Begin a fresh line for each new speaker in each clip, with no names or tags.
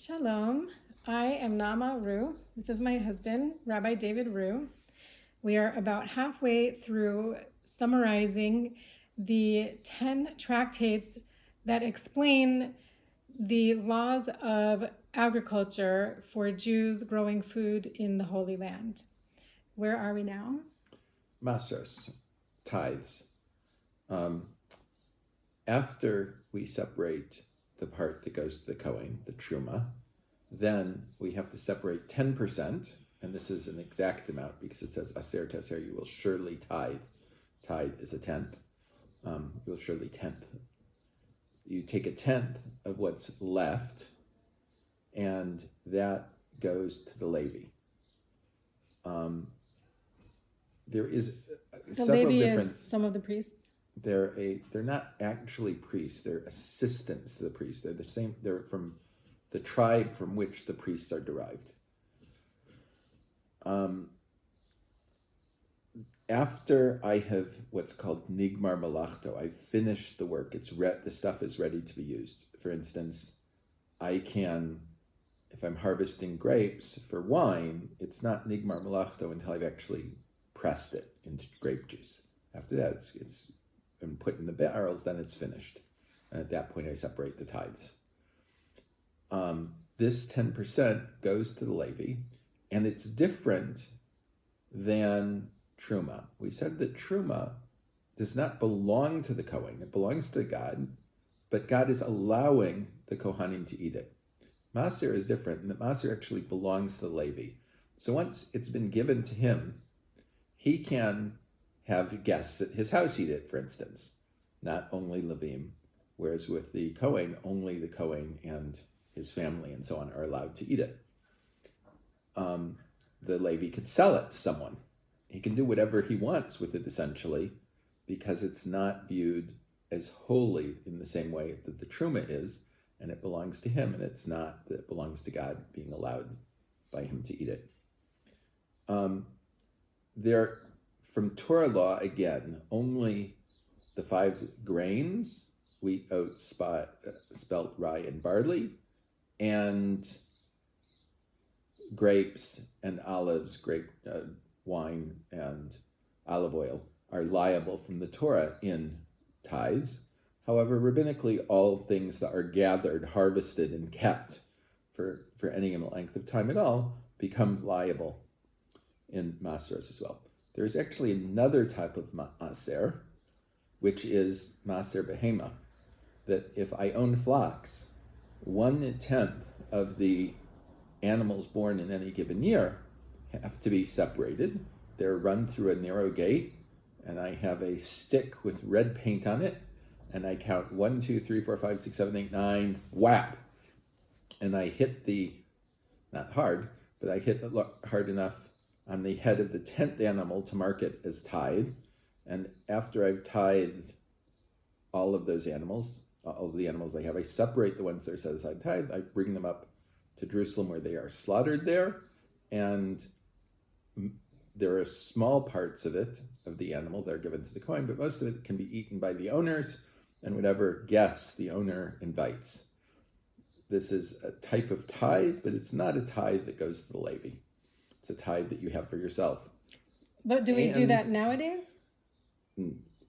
Shalom. I am Nama Rue. This is my husband, Rabbi David Rue. We are about halfway through summarizing the 10 tractates that explain the laws of agriculture for Jews growing food in the Holy Land. Where are we now?
Maasarot, tithes. After we separate the part that goes to the Kohen, the Truma, then we have to separate 10%, and this is an exact amount because it says aser taser, you will surely tithe. Tithe is a tenth. You will surely tenth. You take a tenth of what's left, and that goes to the Levi. There is several different.
Is some of the priests.
They're not actually priests. They're assistants to the priests. They're the same. They're from the tribe from which the priests are derived. After I have what's called nigmar malachto, I've finished the work. The stuff is ready to be used. For instance, I can, if I'm harvesting grapes for wine, it's not nigmar malachto until I've actually pressed it into grape juice. After that, it's and put in the barrels, then it's finished. And at that point, I separate the tithes. This 10% goes to the Levi, and it's different than Truma. We said that Truma does not belong to the Kohen. It belongs to God, but God is allowing the Kohanim to eat it. Maaser is different, and the Maaser actually belongs to the Levi. So once it's been given to him, he can have guests at his house eat it, for instance, not only Levim, whereas with the Kohen, only the Kohen and his family and so on are allowed to eat it. The Levi could sell it to someone. He can do whatever he wants with it, essentially, because it's not viewed as holy in the same way that the Truma is, and it belongs to him, and it's not that it belongs to God, being allowed by him to eat it. From Torah law, again, only the 5 grains, wheat, oats, spelt, rye, and barley, and grapes and olives, wine and olive oil are liable from the Torah in tithes. However, rabbinically, all things that are gathered, harvested, and kept for any length of time at all become liable in Maasarot as well. There's actually another type of maaser, which is maaser behema, that if I own flocks, 1/10 of the animals born in any given year have to be separated. They're run through a narrow gate, and I have a stick with red paint on it, and I count 1, 2, 3, 4, 5, 6, 7, 8, 9, whap, and I hit not hard, but I hit hard enough on the head of the 10th animal to mark it as tithe. And after I've tithed all of those animals, all of the animals they have, I separate the ones that are set aside tithe. I bring them up to Jerusalem where they are slaughtered there. And there are small parts of the animal that are given to the Kohen, but most of it can be eaten by the owners and whatever guests the owner invites. This is a type of tithe, but it's not a tithe that goes to the Levi. It's a tithe that you have for yourself.
But do we do that nowadays?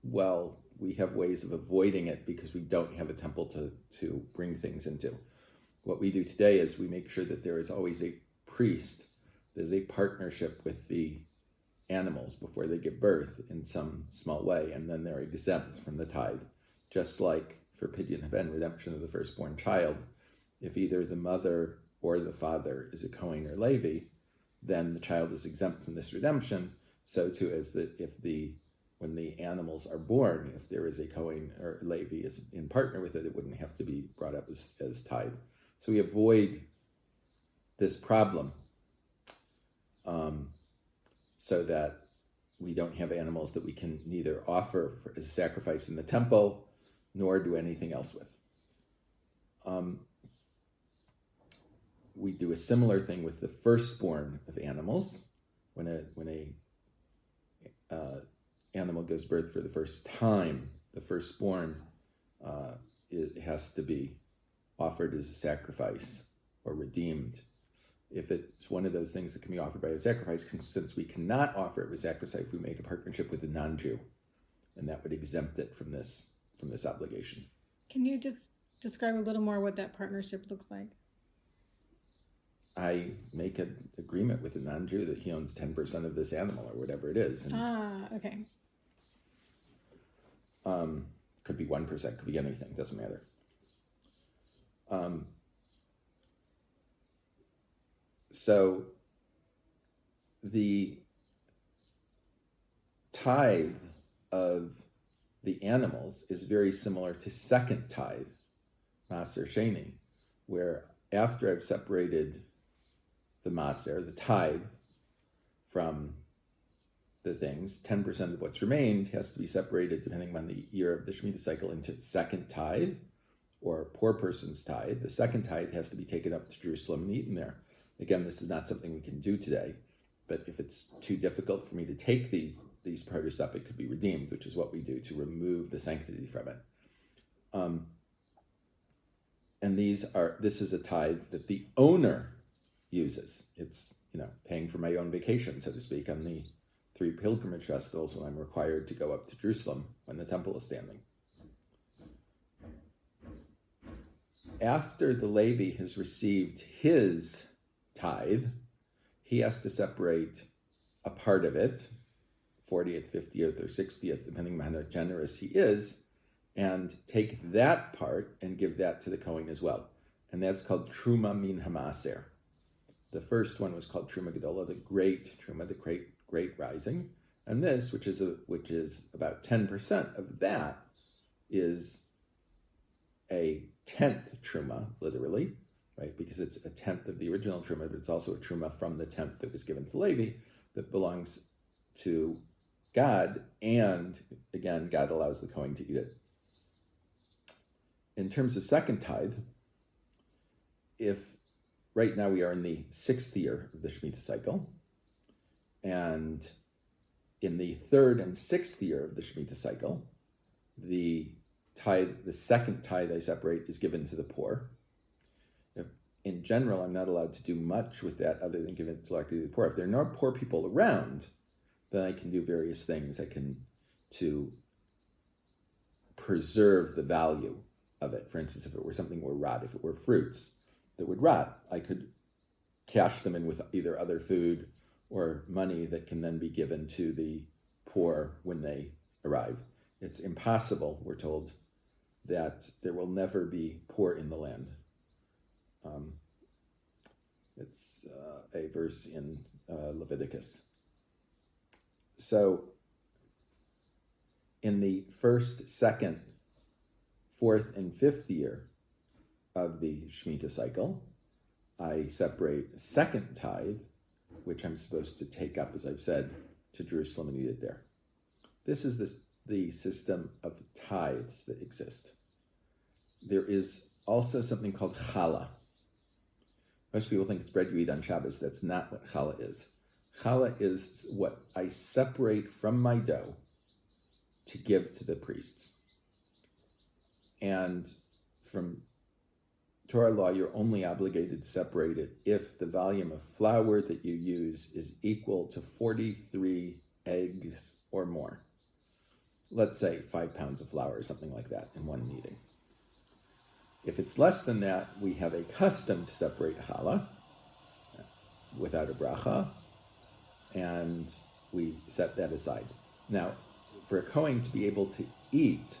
Well, we have ways of avoiding it because we don't have a temple to bring things into. What we do today is we make sure that there is always a priest. There's a partnership with the animals before they give birth in some small way, and then they're exempt from the tithe. Just like for Pidyon Haben, redemption of the firstborn child, if either the mother or the father is a Kohen or Levi, then the child is exempt from this redemption. So too is that when the animals are born, if there is a Kohen or Levi is in partner with it, it wouldn't have to be brought up as tithe. So we avoid this problem so that we don't have animals that we can neither offer as a sacrifice in the temple nor do anything else with. We do a similar thing with the firstborn of animals. When a animal gives birth for the first time, the firstborn it has to be offered as a sacrifice or redeemed. If it's one of those things that can be offered by a sacrifice, since we cannot offer it with sacrifice, we make a partnership with a non-Jew, and that would exempt it from this obligation.
Can you just describe a little more what that partnership looks like?
I make an agreement with a non-Jew that he owns 10% of this animal or whatever it is. And,
okay.
could be 1%, could be anything, doesn't matter. So the tithe of the animals is very similar to second tithe, Maaser Sheni, where after I've separated the Maaser, the tithe, from the things, 10% of what's remained has to be separated, depending on the year of the Shemitah cycle, into second tithe, or poor person's tithe. The second tithe has to be taken up to Jerusalem and eaten there. Again, this is not something we can do today, but if it's too difficult for me to take these produce up, it could be redeemed, which is what we do to remove the sanctity from it. And this is a tithe that the owner uses. It's, paying for my own vacation, so to speak, on the 3 pilgrimage festivals when I'm required to go up to Jerusalem when the temple is standing. After the Levi has received his tithe, he has to separate a part of it, 40th, 50th, or 60th, depending on how generous he is, and take that part and give that to the Kohen as well. And that's called Truma Min Hamaser. The first one was called Truma Gedola, the great Truma, the great rising. And this, which is about 10% of that, is a 10th Truma, literally, right? Because it's a 10th of the original Truma, but it's also a Truma from the 10th that was given to Levi that belongs to God, and again, God allows the Kohen to eat it. In terms of second tithe, if right now we are in the 6th year of the Shemitah cycle, and in the 3rd and 6th year of the Shemitah cycle, the second tithe I separate is given to the poor. In general, I'm not allowed to do much with that other than give it directly to the poor. If there are no poor people around, then I can do various things. To preserve the value of it. For instance, if it were something that would rot, if it were fruits that would rot, I could cash them in with either other food or money that can then be given to the poor when they arrive. It's impossible, we're told, that there will never be poor in the land. It's a verse in Leviticus. So in the 1st, 2nd, 4th, and 5th year of the Shemitah cycle, I separate second tithe, which I'm supposed to take up, as I've said, to Jerusalem and eat it there. This is the system of tithes that exist. There is also something called Chalah. Most people think it's bread you eat on Shabbos. That's not what Chalah is. Chalah is what I separate from my dough to give to the priests. And from Torah law, you're only obligated to separate it if the volume of flour that you use is equal to 43 eggs or more. Let's say 5 pounds of flour or something like that in one kneading. If it's less than that, we have a custom to separate challah without a bracha, and we set that aside. Now, for a Kohen to be able to eat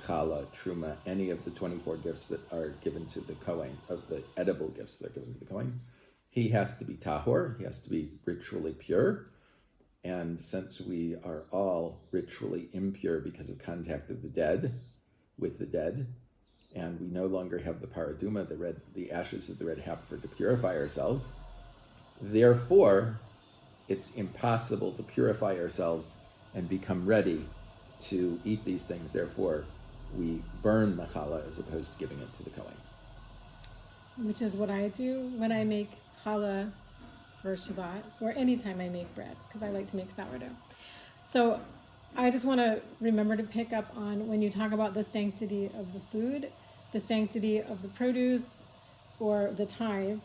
challah, truma, any of the 24 gifts that are given to the Kohen, of the edible gifts that are given to the Kohen, he has to be tahor, he has to be ritually pure, and since we are all ritually impure because of contact of the dead with the dead, and we no longer have the paraduma, the ashes of the red heifer to purify ourselves, therefore, it's impossible to purify ourselves and become ready to eat these things. Therefore, we burn the challah as opposed to giving it to the Kohen.
Which is what I do when I make challah for Shabbat, or anytime I make bread, because I like to make sourdough. So I just want to remember to pick up on when you talk about the sanctity of the food, the sanctity of the produce, or the tithe,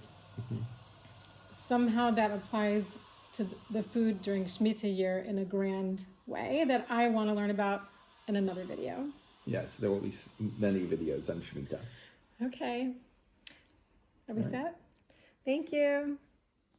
somehow that applies to the food during Shemitah year in a grand way that I want to learn about in another video.
Yes, there will be many videos on Shemitah.
Okay. Are we
All right.
set? Thank you.